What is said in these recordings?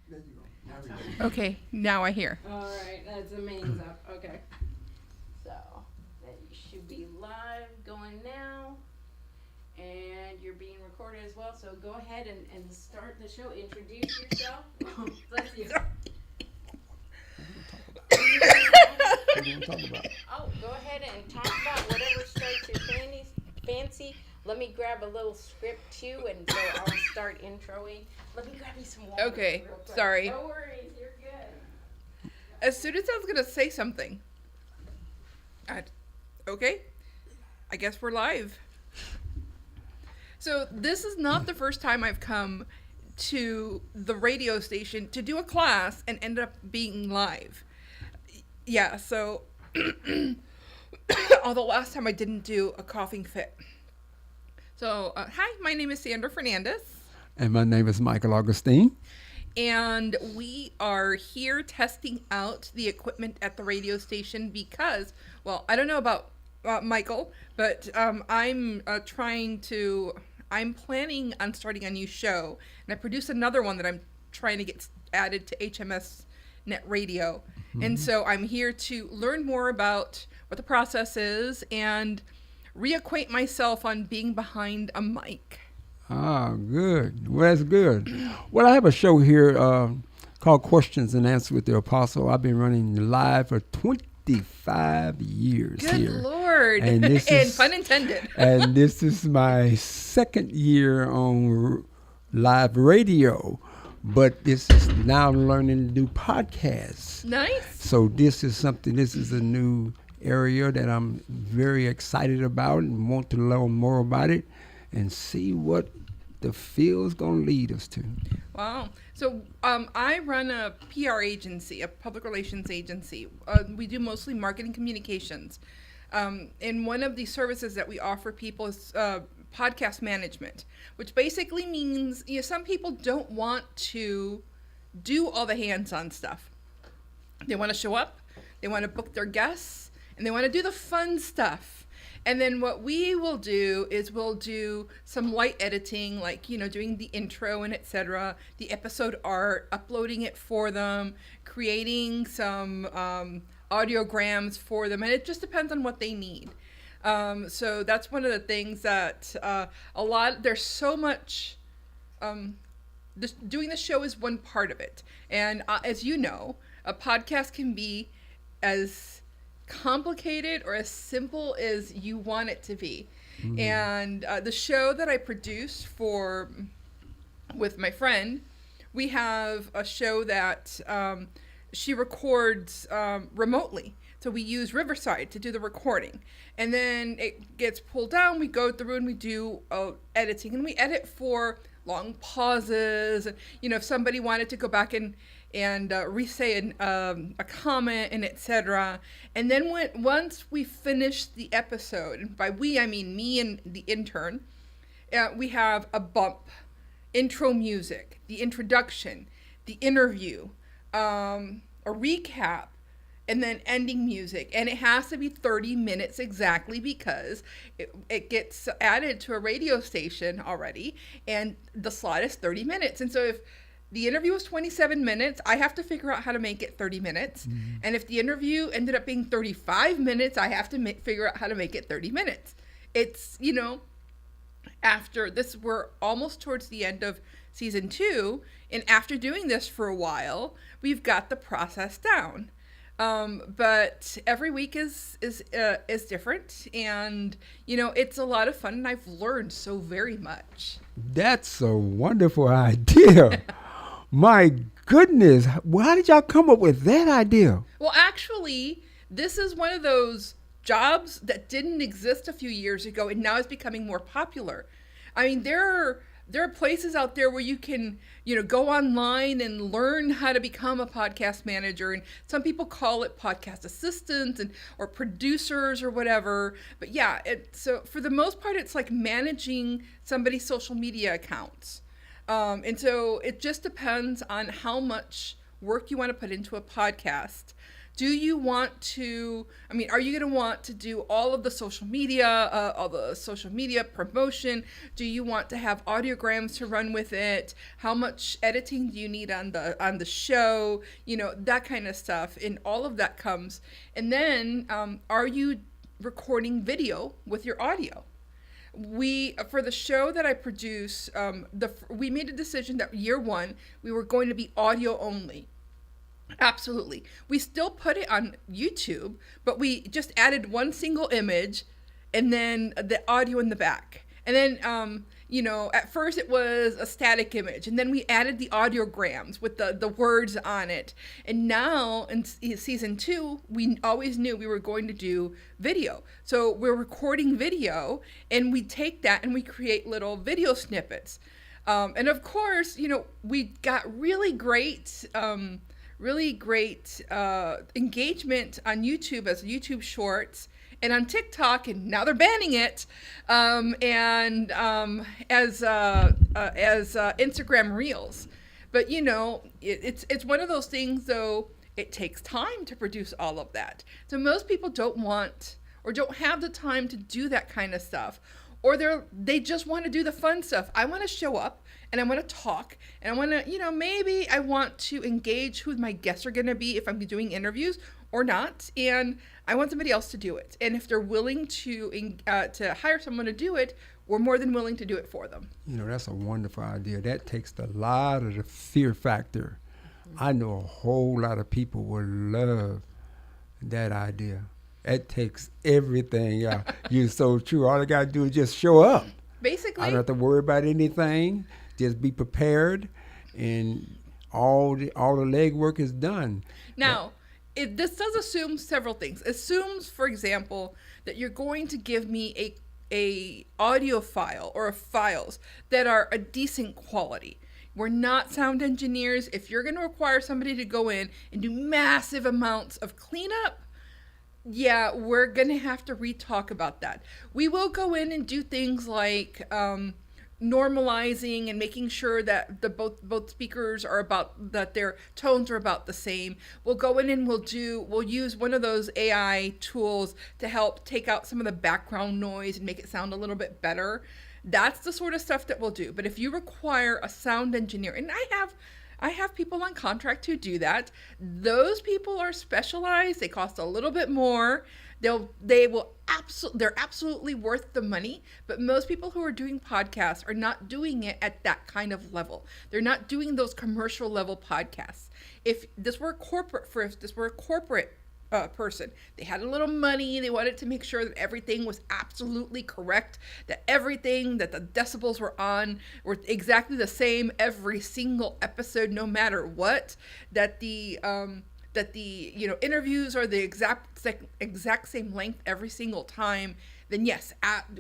There you go. Now we go. Okay, now I hear. All right, that's amazing. Okay. So, then you should be live going now. And you're being recorded as well. So go ahead and start the show. Introduce yourself. Bless you. What are you talking about? Oh, go ahead and talk about whatever strikes your fancy. Let me grab a little script too, and so I'll start introing. Let me grab you some water. Okay, real quick. sorry. No worries, you're good. As soon as I was going to say something, okay, I guess we're live. So this is not the first time I've come to the radio station to do a class and end up being live. Yeah, so although last time I didn't do a coughing fit. So, hi, my name is Sandra Fernandez. And my name is Michael Augustine. And we are here testing out the equipment at the radio station because, well, I don't know about Michael, but I'm planning on starting a new show. And I produce another one that I'm trying to get added to HMS Net Radio. Mm-hmm. And so I'm here to learn more about what the process is and reacquaint myself on being behind a mic. Ah, good. Well, that's good. Well, I have a show here called Questions and Answers with the Apostle. I've been running live for 25 years Good here. Lord. And, this is, pun intended. And this is my second year on live radio. But this is now learning to do podcasts. Nice. So this is a new area that I'm very excited about and want to learn more about it and see what the field's going to lead us to. Wow. So I run a PR agency, a public relations agency. We do mostly marketing communications. And one of the services that we offer people is podcast management, which basically means some people don't want to do all the hands-on stuff. They want to show up, they want to book their guests, and they want to do the fun stuff. And then what we will do is we'll do some light editing, like, doing the intro and etc., the episode art, uploading it for them, creating some audiograms for them. And it just depends on what they need. So that's one of the things that there's so much, doing the show is one part of it. And as you know, a podcast can be as complicated or as simple as you want it to be. Mm-hmm. And the show that I produce with my friend, we have a show that she records remotely. So we use Riverside to do the recording. And then it gets pulled down, we go through and we do editing. And we edit for long pauses. And, if somebody wanted to go back and re-say a comment and etc. And then once we finish the episode, and by we I mean me and the intern, we have a bump, intro music, the introduction, the interview, a recap, and then ending music. And it has to be 30 minutes exactly because it gets added to a radio station already, and the slot is 30 minutes. And so if the interview was 27 minutes, I have to figure out how to make it 30 minutes. Mm-hmm. And if the interview ended up being 35 minutes, I have to figure out how to make it 30 minutes. It's, after this, we're almost towards the end of season 2. And after doing this for a while, we've got the process down. But every week is different. And, it's a lot of fun. And I've learned so very much. That's a wonderful idea. My goodness, how did y'all come up with that idea? Well, actually, this is one of those jobs that didn't exist a few years ago, and now is becoming more popular. I mean, there are places out there where you can, go online and learn how to become a podcast manager, and some people call it podcast assistants or producers or whatever. But yeah, so for the most part, it's like managing somebody's social media accounts. And so it just depends on how much work you want to put into a podcast. Do you want to, I mean, are you going to want to do all of the social media, promotion? Do you want to have audiograms to run with it? How much editing do you need on the show? You know, that kind of stuff. And all of that comes. And then, are you recording video with your audio? We, for the show that I produce, we made a decision that year one, we were going to be audio only. Absolutely. We still put it on YouTube, but we just added one single image and then the audio in the back. And then, you know, at first it was a static image, and then we added the audiograms with the words on it. And now in season 2, we always knew we were going to do video. So we're recording video, and we take that and we create little video snippets. And of course, you know, we got really great engagement on YouTube as YouTube Shorts and on TikTok, and now they're banning it, and as Instagram Reels. But you know, it's one of those things, though. It takes time to produce all of that. So most people don't want or don't have the time to do that kind of stuff, or they just want to do the fun stuff. I want to show up and I want to talk, and I want to, you know, maybe I want to engage who my guests are going to be if I'm doing interviews or not, and I want somebody else to do it. And if they're willing to hire someone to do it, we're more than willing to do it for them. You know, that's a wonderful idea. That takes a lot of the fear factor. I know a whole lot of people would love that idea. It takes everything out. You're so true. All I got to do is just show up. Basically. I don't have to worry about anything. Just be prepared, and all the legwork is done. Now, this does assume several things. Assumes, for example, that you're going to give me a audio file or files that are a decent quality. We're not sound engineers. If you're going to require somebody to go in and do massive amounts of cleanup, yeah, we're going to have to re-talk about that. We will go in and do things like normalizing and making sure that both speakers are that their tones are about the same. We'll go in and we'll use one of those AI tools to help take out some of the background noise and make it sound a little bit better. That's the sort of stuff that we'll do. But if you require a sound engineer, and I have people on contract who do that. Those people are specialized. They cost a little bit more. They're absolutely worth the money. But most people who are doing podcasts are not doing it at that kind of level. They're not doing those commercial level podcasts. If this were a corporate person, they had a little money, they wanted to make sure that everything was absolutely correct, that everything, that the decibels were on were exactly the same every single episode, no matter what, that the interviews are the exact same length every single time, then yes,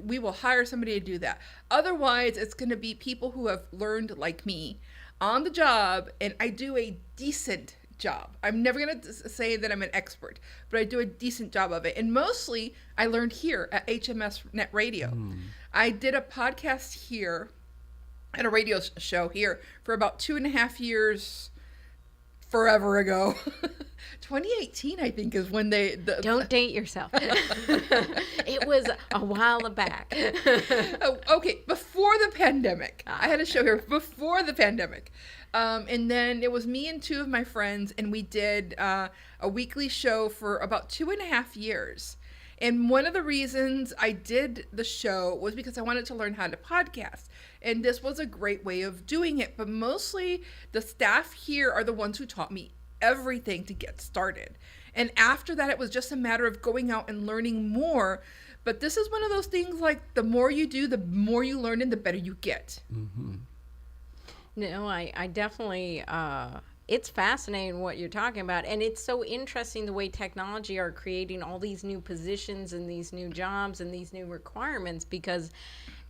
we will hire somebody to do that. Otherwise, it's going to be people who have learned, like me, on the job, and I do a decent job. I'm never going to say that I'm an expert, but I do a decent job of it. And mostly I learned here at HMS Net Radio. I did a podcast here at a radio show here for about 2.5 years, forever ago. 2018, I think, is when Don't date yourself. It was a while back. Okay, before the pandemic. I had a show here before the pandemic. And then it was me and 2 of my friends, and we did a weekly show for about 2.5 years. And one of the reasons I did the show was because I wanted to learn how to podcast. And this was a great way of doing it. But mostly the staff here are the ones who taught me everything to get started. And after that, it was just a matter of going out and learning more. But this is one of those things, like, the more you do, the more you learn and the better you get. Mm-hmm. No, I definitely, it's fascinating what you're talking about. And it's so interesting the way technology are creating all these new positions and these new jobs and these new requirements, because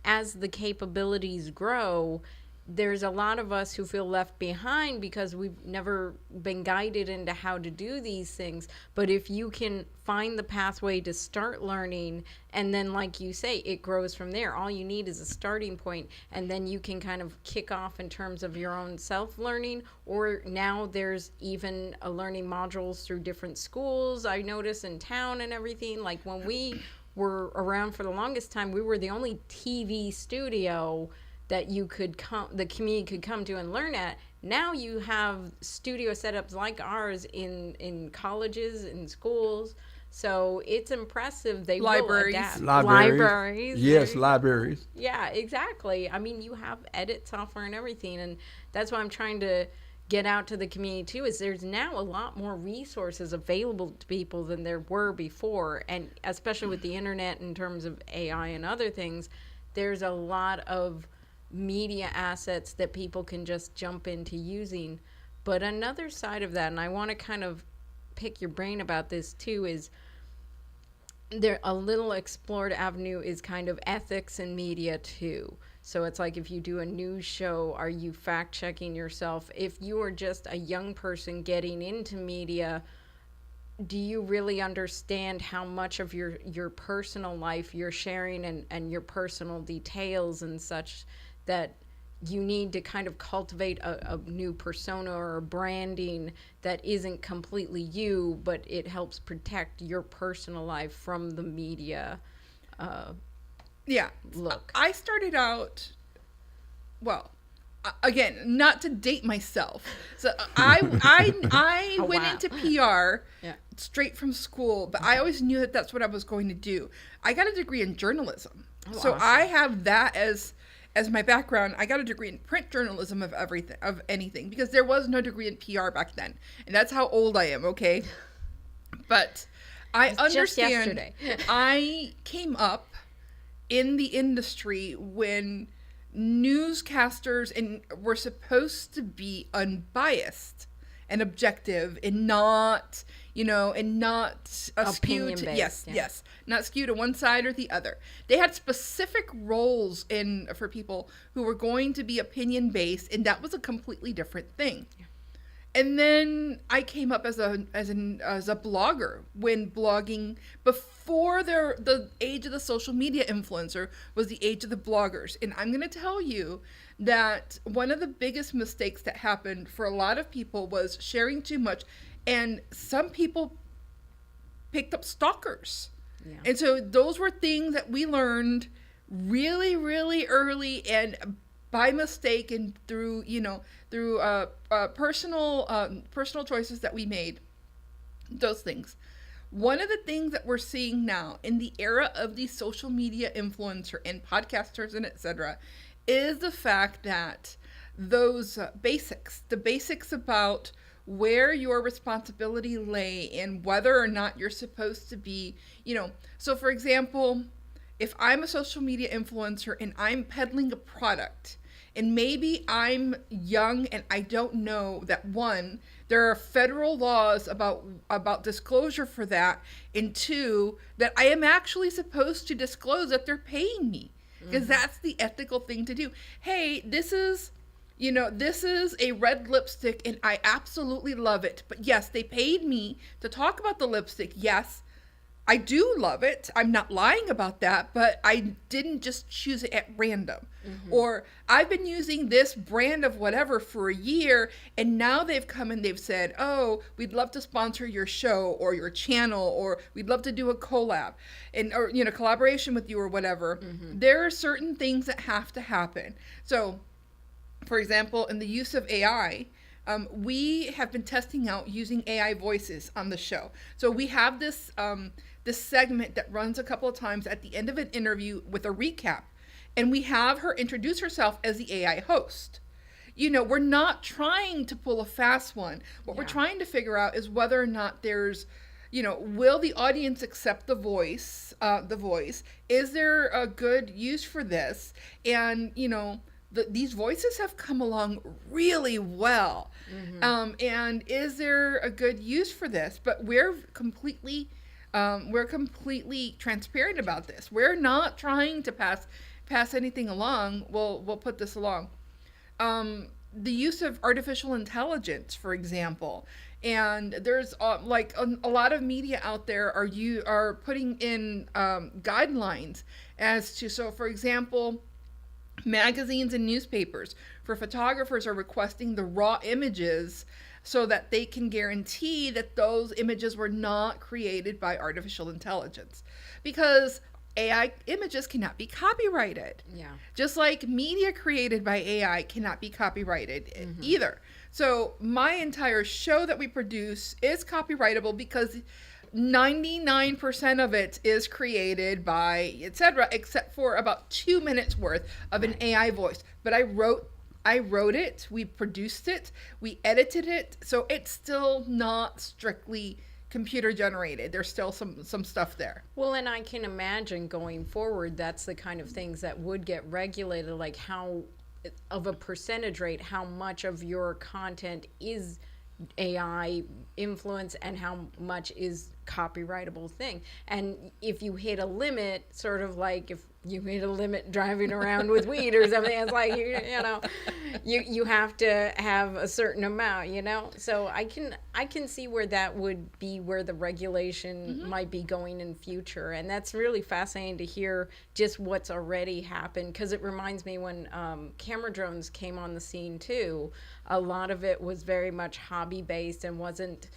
as the capabilities grow, there's a lot of us who feel left behind because we've never been guided into how to do these things. But if you can find the pathway to start learning, and then, like you say, it grows from there. All you need is a starting point, and then you can kind of kick off in terms of your own self-learning. Or now there's even a learning modules through different schools, I notice, in town and everything. Like when we were around for the longest time, we were the only TV studio that you could come, the community could come to and learn at. Now you have studio setups like ours in colleges, in schools. So it's impressive. They Libraries. will adapt. Libraries. Yes, libraries. Yeah, exactly. I mean, you have edit software and everything, and that's why I'm trying to get out to the community too, is there's now a lot more resources available to people than there were before. And especially with the internet in terms of AI and other things, there's a lot of media assets that people can just jump into using. But another side of that, and I want to kind of pick your brain about this too, is there a little explored avenue is kind of ethics in media too. So it's like, if you do a news show, are you fact checking yourself? If you are just a young person getting into media, do you really understand how much of your personal life you're sharing, and your personal details and such, that you need to kind of cultivate a new persona or a branding that isn't completely you, but it helps protect your personal life from the media look. I started out, well, again, not to date myself. So I Oh, went wow. into PR Yeah. straight from school, but I always knew that that's what I was going to do. I got a degree in journalism. Oh, So awesome. I have that as my background. I got a degree in print journalism of everything, of anything, because there was no degree in PR back then. And that's how old I am, okay? But I It's just understand. yesterday. I came up in the industry when newscasters were supposed to be unbiased and objective, and not, and not skewed to, Opinion-based, yeah. not skewed to one side or the other. They had specific roles for people who were going to be opinion based, and that was a completely different thing. And then I came up as a blogger, when blogging, before the age of the social media influencer, was the age of the bloggers. And I'm going to tell you that one of the biggest mistakes that happened for a lot of people was sharing too much, and some people picked up stalkers. Yeah. And so those were things that we learned really, really early, and by mistake, and through personal choices that we made. Those things. One of the things that we're seeing now in the era of the social media influencer and podcasters and etc., is the fact that those the basics about where your responsibility lay, and whether or not you're supposed to be, so for example, if I'm a social media influencer and I'm peddling a product, and maybe I'm young and I don't know that, one, there are federal laws about disclosure for that, and two, that I am actually supposed to disclose that they're paying me, because that's the ethical thing to do. Hey, this is a red lipstick and I absolutely love it, but yes, they paid me to talk about the lipstick. Yes, I do love it. I'm not lying about that, but I didn't just choose it at random. Or I've been using this brand of whatever for a year, and now they've come and they've said, oh, we'd love to sponsor your show or your channel, or we'd love to do a collab or collaboration with you or whatever. There are certain things that have to happen. So, for example, in the use of AI, we have been testing out using AI voices on the show. So we have this segment that runs a couple of times at the end of an interview with a recap. And we have her introduce herself as the AI host. We're not trying to pull a fast one. What we're trying to figure out is whether or not there's, will the audience accept the voice? Is there a good use for this? And, these voices have come along really well. And is there a good use for this? But we're completely transparent about this. We're not trying to pass anything along. We'll put this along. the use of artificial intelligence, for example. And there's like a lot of media out there are putting in guidelines as to, so for example, magazines and newspapers for photographers are requesting the raw images so that they can guarantee that those images were not created by artificial intelligence, because AI images cannot be copyrighted. Yeah. Just like media created by AI cannot be copyrighted either. So my entire show that we produce is copyrightable because 99% of it is created by etc., except for about 2 minutes worth of an AI voice. But I wrote it, we produced it, we edited it, so it's still not strictly computer generated. There's still some stuff there. Well, and I can imagine going forward, that's the kind of things that would get regulated, like how of a percentage rate, how much of your content is AI influence and how much is copyrightable thing. And if you hit a limit, sort of like if you hit a limit driving around with weed or something, it's like, you know, you have to have a certain amount, you know. So I can see where that would be where the regulation might be going in future. And that's really fascinating to hear just what's already happened, because it reminds me when camera drones came on the scene too, a lot of it was very much hobby based and wasn't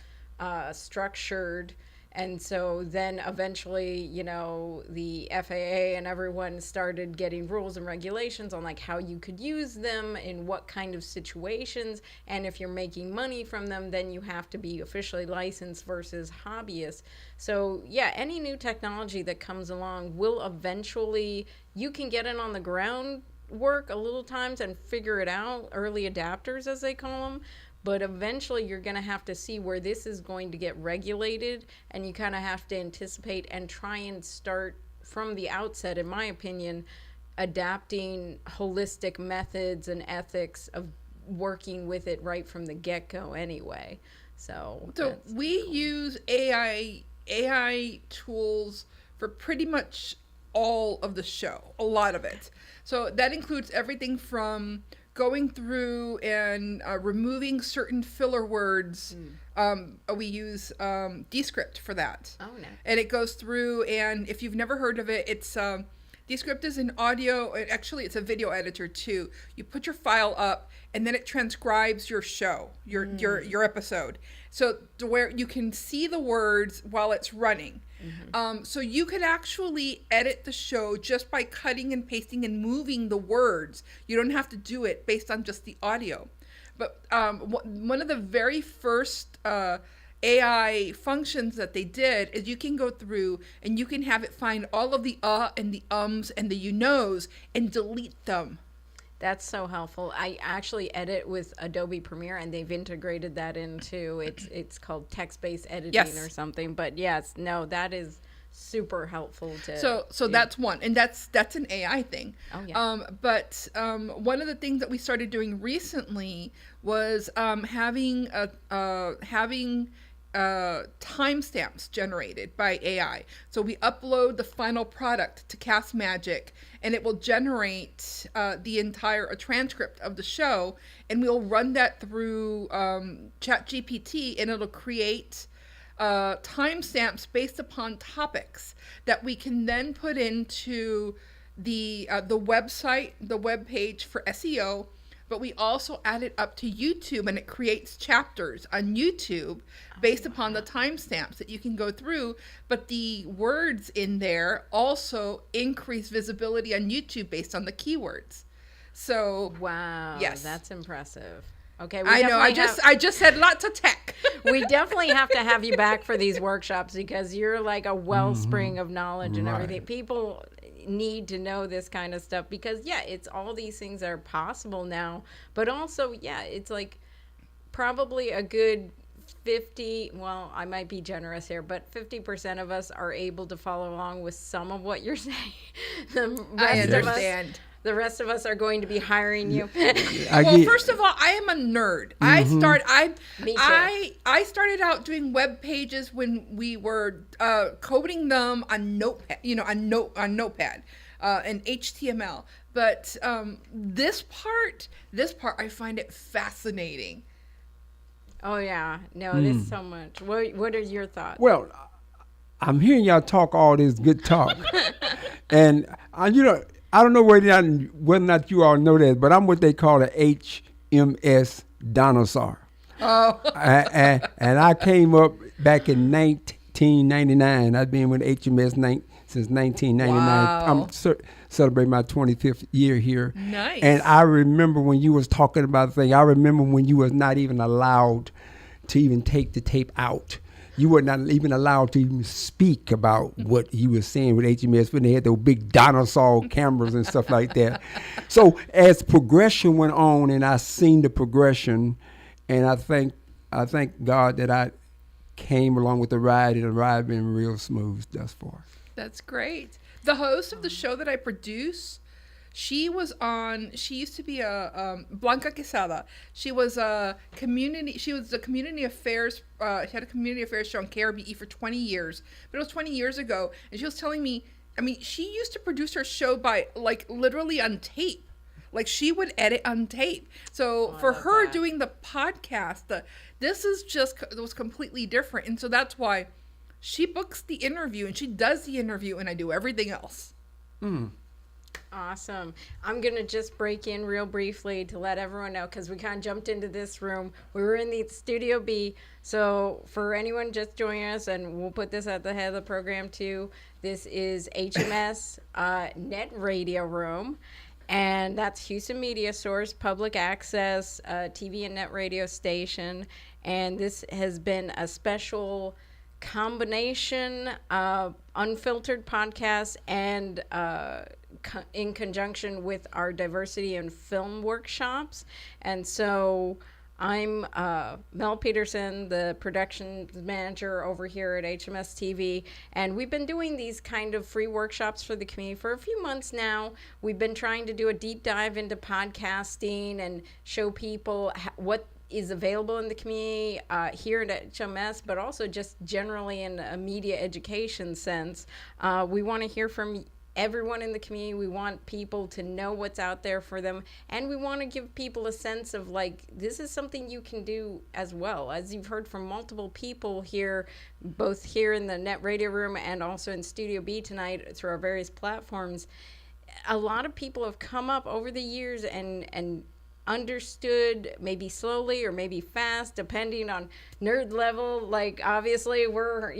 structured. And so then eventually, you know, the FAA and everyone started getting rules and regulations on like how you could use them in what kind of situations. And if you're making money from them, then you have to be officially licensed versus hobbyist. So yeah, any new technology that comes along will eventually, you can get it on the ground work a little times and figure it out, early adapters as they call them. But eventually you're going to have to see where this is going to get regulated, and you kind of have to anticipate and try and start from the outset, in my opinion, adapting holistic methods and ethics of working with it right from the get-go anyway. So we use AI tools for pretty much all of the show, a lot of it. So that includes everything from going through and removing certain filler words. We use Descript for that. Oh, no. And it goes through, and if you've never heard of it, it's Descript is an audio, actually it's a video editor too. You put your file up and then it transcribes your show, your episode. So to where you can see the words while it's running. So you could actually edit the show just by cutting and pasting and moving the words. You don't have to do it based on just the audio. But one of the very first AI functions that they did is you can go through and you can have it find all of the and the ums and the you knows and delete them. That's so helpful. I actually edit with Adobe Premiere, and they've integrated that into it's called text-based editing or something. But yes, no, that is super helpful to. So that's one, and that's an AI thing. Oh yeah. But one of the things that we started doing recently was having timestamps generated by AI. So we upload the final product to Cast Magic, and it will generate the entire transcript of the show, and we'll run that through ChatGPT, and it'll create timestamps based upon topics that we can then put into the website, the web page for SEO. But we also add it up to YouTube, and it creates chapters on YouTube based upon the timestamps that you can go through. But the words in there also increase visibility on YouTube based on the keywords. So wow, yes, that's impressive. Okay, I know. I just said lots of tech. We definitely have to have you back for these workshops, because you're like a wellspring of knowledge and everything. People need to know this kind of stuff, because it's all these things that are possible now, but also it's like probably a good 50, well, I might be generous here, but 50% of us are able to follow along with some of what you're saying. I understand. The rest of us are going to be hiring you. Well, first of all, I am a nerd. Me too. I started out doing web pages when we were coding them on Notepad, on Notepad, and HTML. But this part, I find it fascinating. Oh yeah, no, there's so much. What are your thoughts? Well, I'm hearing y'all talk all this good talk, and I don't know whether or not you all know that, but I'm what they call a HMS dinosaur. Oh, and I came up back in 1999. I've been with HMS since 1999. Wow. I'm celebrating my 25th year here. Nice. And I remember when you was talking about the thing. I remember when you was not even allowed to even take the tape out. You were not even allowed to even speak about what you were saying with HMS when they had those big dinosaur cameras and stuff like that. So as progression went on, and I seen the progression, and I thank God that I came along with the ride, and the ride been real smooth thus far. That's great. The host of the show that I produce, she used to be a Blanca Quesada. She was a community affairs, she had a community affairs show on KRBE for 20 years. But it was 20 years ago. And she was telling me, she used to produce her show by, literally on tape. Like, she would edit on tape. So for her doing the podcast, it was completely different. And so that's why she books the interview and she does the interview and I do everything else. Awesome. I'm going to just break in real briefly to let everyone know, because we kind of jumped into this room. We were in the Studio B. So for anyone just joining us, and we'll put this at the head of the program too, this is HMS Net Radio Room. And that's Houston Media Source, public access TV and net radio station. And this has been a special combination of Unfiltered podcast and in conjunction with our diversity and film workshops. And so I'm Mel Peterson, the production manager over here at HMSTV, and we've been doing these kind of free workshops for the community for a few months now. We've been trying to do a deep dive into podcasting and show people what is available in the community here at HMS, but also just generally in a media education sense. We want to hear from everyone in the community. We want people to know what's out there for them, and we want to give people a sense of this is something you can do as well. As you've heard from multiple people here, both here in the Net Radio Room and also in Studio B tonight through our various platforms, a lot of people have come up over the years and understood, maybe slowly or maybe fast, depending on nerd level. Obviously we're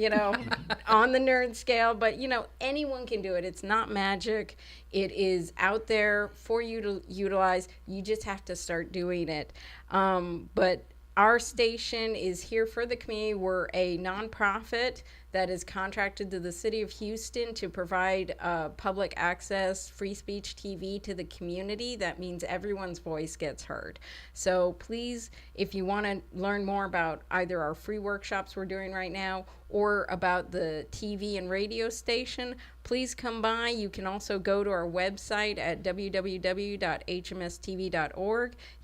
on the nerd scale, but anyone can do it. It's not magic. It is out there for you to utilize. You just have to start doing it. But our station is here for the community. We're a nonprofit that is contracted to the city of Houston to provide public access, free speech TV to the community. That means everyone's voice gets heard. So please, if you want to learn more about either our free workshops we're doing right now or about the TV and radio station, please come by. You can also go to our website at www.hmstv.org.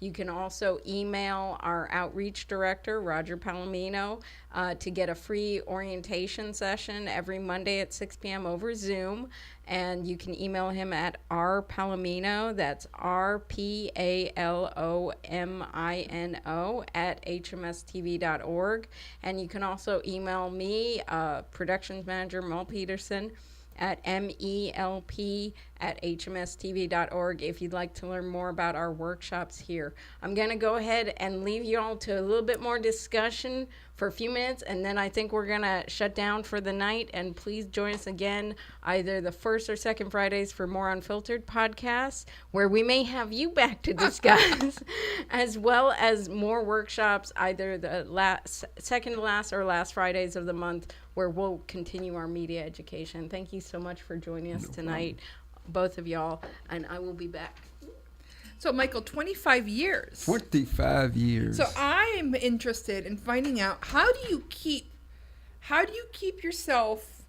You can also email our outreach director, Roger Palomino, to get a free orientation session every Monday at 6 p.m. over Zoom. And you can email him at rpalomino, that's RPALOMINO at hmstv.org. And you can also email me, productions manager Mel Peterson, at MELP@hmstv.org if you'd like to learn more about our workshops here. I'm going to go ahead and leave you all to a little bit more discussion for a few minutes, and then I think we're going to shut down for the night. And please join us again either the first or second Fridays for more Unfiltered podcasts, where we may have you back to discuss, as well as more workshops either the second to last or last Fridays of the month, where we'll continue our media education. Thank you so much for joining us tonight, both of y'all, and I will be back. So, Michael, 25 years. 25 years. So I'm interested in finding out, how do you keep yourself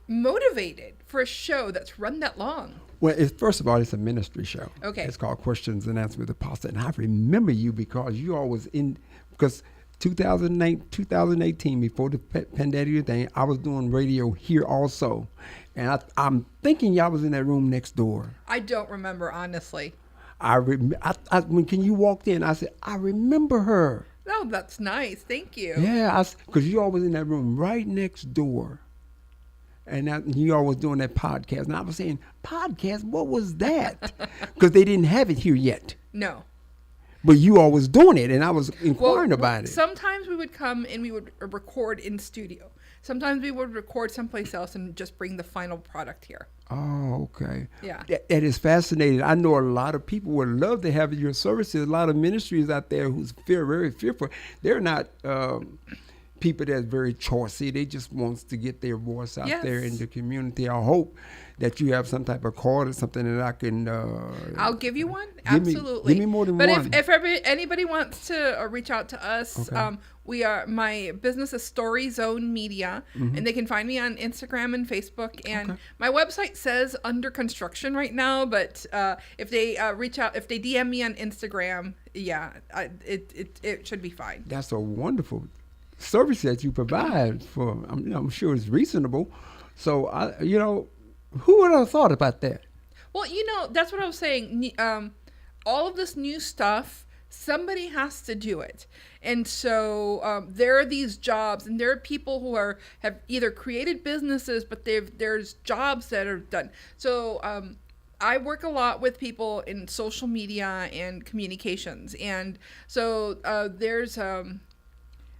motivated for a show that's run that long? Well, first of all, it's a ministry show. Okay. It's called Questions and Answers with the Apostle. And I remember you because you always because 2018, before the pandemic thing, I was doing radio here also. And I'm thinking y'all was in that room next door. I don't remember, honestly. When you walked in, I said, I remember her. Oh, that's nice. Thank you. Yeah, because you all was in that room right next door. And you all was doing that podcast. And I was saying, podcast, what was that? Because they didn't have it here yet. No. But you all was doing it, and I was inquiring about it. Sometimes we would come and we would record in studio. Sometimes we would record someplace else and just bring the final product here. Oh, okay. Yeah. That is fascinating. I know a lot of people would love to have your services. A lot of ministries out there who's very fearful. They're not people that's very choicy. They just wants to get their voice out there in the community. I hope that you have some type of card or something that I can. I'll give you one. Absolutely. Give me more than one. But if anybody wants to reach out to us, my business is Story Zone Media, and they can find me on Instagram and Facebook. And my website says under construction right now, but if they reach out, if they DM me on Instagram, it should be fine. That's a wonderful service that you provide for. I'm sure it's reasonable. So who would have thought about that? Well, that's what I was saying. All of this new stuff, somebody has to do it. And so there are these jobs, and there are people who have either created businesses, but there's jobs that are done. So I work a lot with people in social media and communications. And so there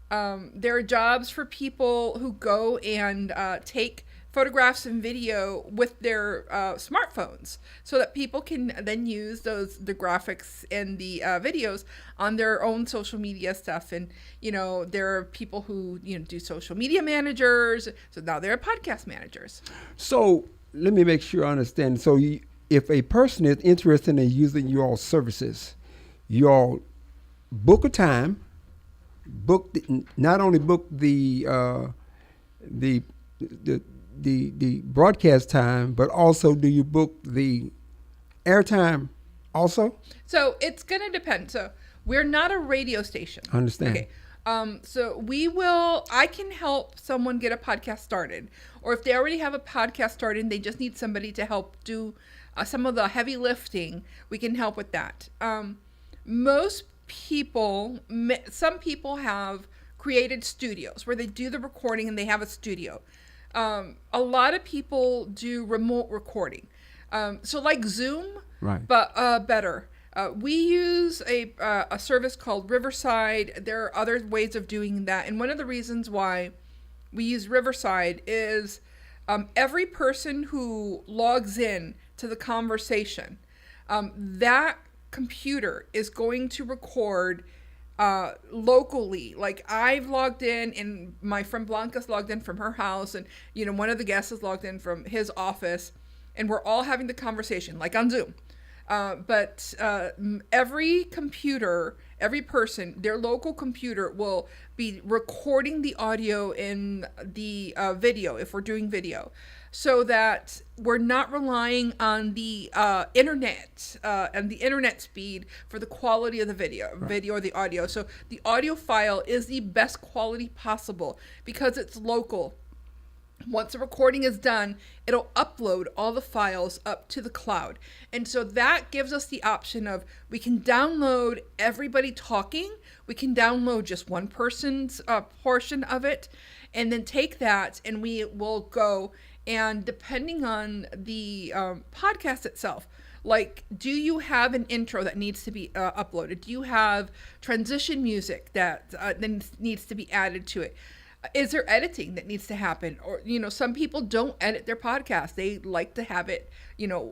are jobs for people who go and take photographs and video with their smartphones, so that people can then use the graphics and the videos on their own social media stuff. And there are people who do social media managers, so now they're podcast managers. So let me make sure I understand. So if a person is interested in using your services, you all book a time, not only book the broadcast time, but also do you book the airtime also? So it's going to depend. So we're not a radio station. I understand. Okay. So I can help someone get a podcast started, or if they already have a podcast started and they just need somebody to help do some of the heavy lifting, we can help with that. Some people have created studios where they do the recording and they have a studio. A lot of people do remote recording. So like Zoom, right? But better. We use a service called Riverside. There are other ways of doing that. And one of the reasons why we use Riverside is every person who logs in to the conversation, that computer is going to record locally. Like I've logged in, and my friend Blanca's logged in from her house, and one of the guests is logged in from his office, and we're all having the conversation like on Zoom. But every computer, every person, their local computer will be recording the audio in the video if we're doing video, so that we're not relying on the internet and the internet speed for the quality of the video or the audio. So the audio file is the best quality possible because it's local. Once the recording is done, it'll upload all the files up to the cloud. And so that gives us the option of, we can download everybody talking, we can download just one person's portion of it, and then take that and we will go, and depending on the podcast itself, like, do you have an intro that needs to be uploaded? Do you have transition music that then needs to be added to it? Is there editing that needs to happen? Or, some people don't edit their podcast. They like to have it,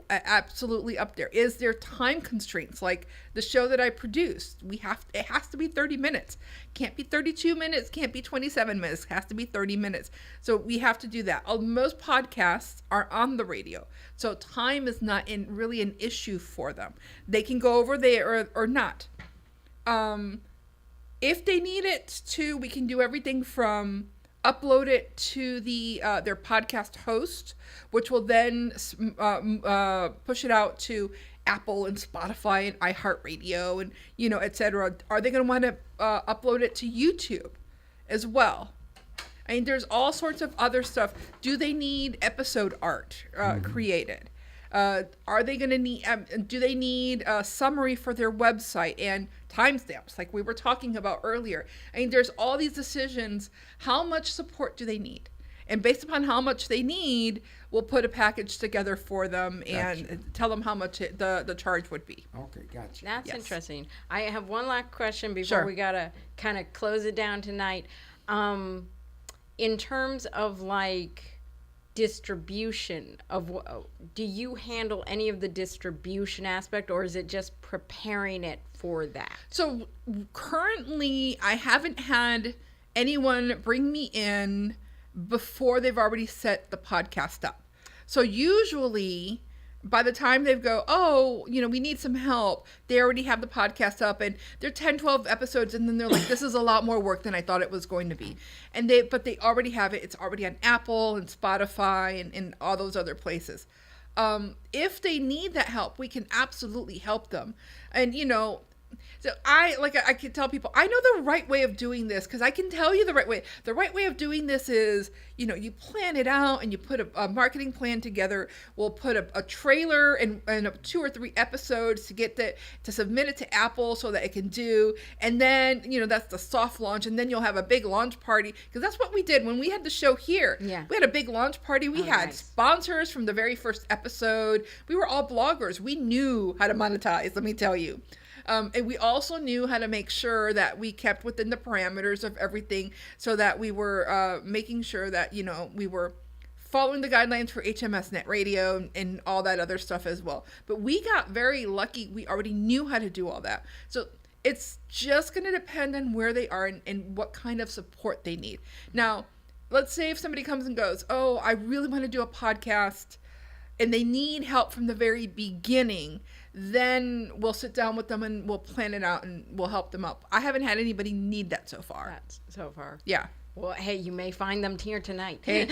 absolutely up there. Is there time constraints? Like the show that I produced, it has to be 30 minutes. Can't be 32 minutes, can't be 27 minutes. It has to be 30 minutes. So we have to do that. Most podcasts are on the radio, so time is not really an issue for them. They can go over there or not. If they need it to, we can do everything from upload it to their podcast host, which will then push it out to Apple and Spotify and iHeartRadio and, et cetera, are they going to want to upload it to YouTube as well? I mean, there's all sorts of other stuff. Do they need episode art created? Are they going to need, do they need a summary for their website and timestamps like we were talking about earlier? I mean, there's all these decisions. How much support do they need? And based upon how much they need, we'll put a package together for them and tell them how much the charge would be. Okay, gotcha. That's interesting. I have one last question before we got to kind of close it down tonight. In terms of like distribution do you handle any of the distribution aspect, or is it just preparing it for that? So currently I haven't had anyone bring me in before they've already set the podcast up. So usually by the time they go, oh, we need some help, they already have the podcast up and they're 10, 12 episodes. And then they're like, this is a lot more work than I thought it was going to be. But they already have it. It's already on Apple and Spotify and all those other places. If they need that help, we can absolutely help them. And, so I can tell people, I know the right way of doing this because I can tell you the right way. The right way of doing this is, you plan it out and you put a marketing plan together. We'll put a trailer and 2 or 3 episodes to submit it to Apple so that it can do. And then, that's the soft launch. And then you'll have a big launch party because that's what we did when we had the show here. Yeah. We had a big launch party. We had sponsors from the very first episode. We were all bloggers. We knew how to monetize, let me tell you. And we also knew how to make sure that we kept within the parameters of everything so that we were making sure that, we were following the guidelines for HMS Net Radio and all that other stuff as well. But we got very lucky. We already knew how to do all that. So it's just going to depend on where they are and what kind of support they need. Now, let's say if somebody comes and goes, oh, I really want to do a podcast and they need help from the very beginning, then we'll sit down with them and we'll plan it out and we'll help them up. I haven't had anybody need that so far. Yeah. Well, hey, you may find them here tonight. Hey.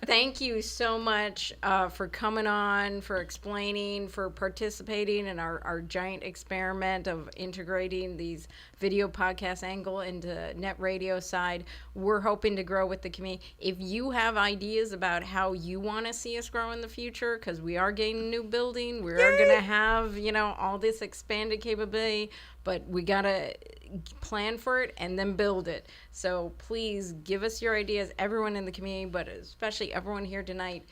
Thank you so much for coming on, for explaining, for participating in our giant experiment of integrating these video podcast angle into net radio side. We're hoping to grow with the community. If you have ideas about how you want to see us grow in the future, because we are getting a new building, we are going to have, all this expanded capability, but we got to plan for it and then build it. So please give us your ideas, everyone in the community, but especially everyone here tonight.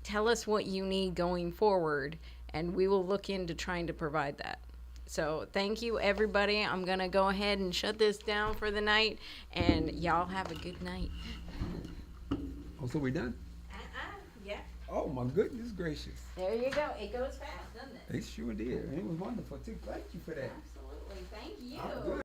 Tell us what you need going forward, and we will look into trying to provide that. So thank you, everybody. I'm going to go ahead and shut this down for the night, and y'all have a good night. Oh, so we done? Yeah. Oh, my goodness gracious. There you go. It goes fast, doesn't it? It sure did. It was wonderful, too. Thank you for that. Absolutely. Thank you.